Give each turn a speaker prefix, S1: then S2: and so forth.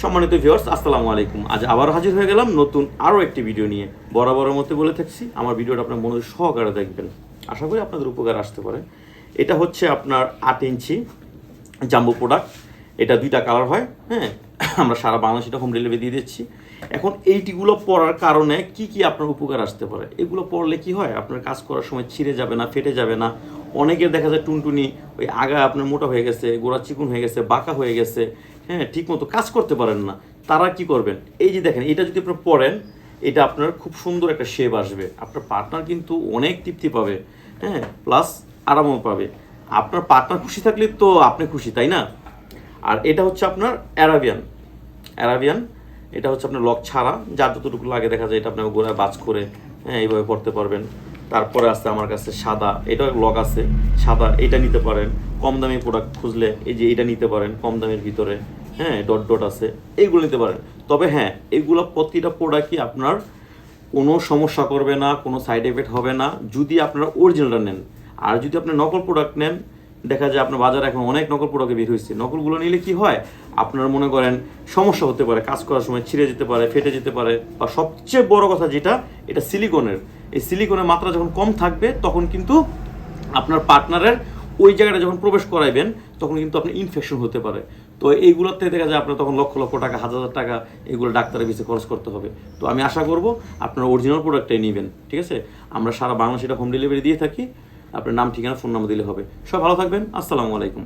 S1: সম্মানিত ভিউয়ার্স, আসসালামু আলাইকুম। আজ আবার হাজির হয়ে গেলাম নতুন আরও একটি ভিডিও নিয়ে। বরাবরের মতো বলে থাকছি, আমার ভিডিওটা আপনার মনোযোগ সহকারে দেখবেন, আশা করি আপনাদের উপকার আসতে পারে। এটা হচ্ছে আপনার 8 ইঞ্চি জাম্বো প্রোডাক্ট। এটা 2টা কালার হয়, হ্যাঁ। আমরা সারা বাংলাদেশে এটা হোম ডেলিভারি দিয়ে দিচ্ছি। এখন এইটিগুলো পরার কারণে কি কি আপনার উপকার আসতে পারে, এগুলো পরলে কি হয়, আপনার কাজ করার সময় ছিঁড়ে যাবে না, ফেটে যাবে না। অনেকের দেখা যায় টুনটুনি ওই আগা আপনার মোটা হয়ে গেছে, গোড়া চিকুন হয়ে গেছে, বাঁকা হয়ে গেছে, হ্যাঁ, ঠিক মতো কাজ করতে পারেন না। তারা কি করবেন, এই যে দেখেন, এটা যদি আপনি পরেন, এটা আপনার খুব সুন্দর একটা শেপ আসবে। আপনার পার্টনার কিন্তু অনেক তৃপ্তি পাবে, হ্যাঁ, প্লাস আরামও পাবে। আপনার পার্টনার খুশি থাকলে তো আপনি খুশি, তাই না? আর এটা হচ্ছে আপনার অ্যারাবিয়ান। এটা হচ্ছে আপনার লক ছাড়া, যার যতটুকু লাগে দেখা যায়, এটা আপনার গোড়ায় বাজ করে, হ্যাঁ, এইভাবে পড়তে পারবেন। তারপরে আছে আমার কাছে সাদা, এটা লক আছে সাদা, এটা নিতে পারেন। কম দামি প্রোডাক্ট খুঁজলে এই যে এটা নিতে পারেন, কম দামের ভিতরে, হ্যাঁ, ডট ডট আছে, এইগুলো নিতে পারেন। তবে হ্যাঁ, এইগুলো প্রতিটা প্রোডাক্টই আপনার কোনো সমস্যা করবে না, কোনো সাইড এফেক্ট হবে না যদি আপনারা অরিজিনালটা নেন। আর যদি আপনি নকল প্রোডাক্ট নেন, দেখা যায় আপনার বাজারে এখন অনেক নকল প্রোডাক্ট বের হয়েছে। নকলগুলো নিলে কি হয়, আপনারা মনে করেন সমস্যা হতে পারে, কাজ করার সময় ছিঁড়ে যেতে পারে, ফেটে যেতে পারে। বা সবচেয়ে বড় কথা যেটা, এটা সিলিকনের। এই সিলিকনের মাত্রা যখন কম থাকবে, তখন কিন্তু আপনার পার্টনারের ওই জায়গাটা যখন প্রবেশ করাইবেন, তখন কিন্তু আপনার ইনফেকশন হতে পারে। তো এইগুলোতে দেখা যায় আপনার তখন লক্ষ লক্ষ টাকা, হাজার হাজার টাকা এগুলো ডাক্তারের পিছিয়ে খরচ করতে হবে। তো আমি আশা করব আপনারা অরিজিনাল প্রোডাক্টটাই নেবেন, ঠিক আছে? আমরা সারা বাংলাদেশে এটা হোম ডেলিভারি দিয়ে থাকি। আপনার নাম, ঠিকানা, ফোন নাম্বার দিলে হবে। সব ভালো থাকবেন। আসসালামু আলাইকুম।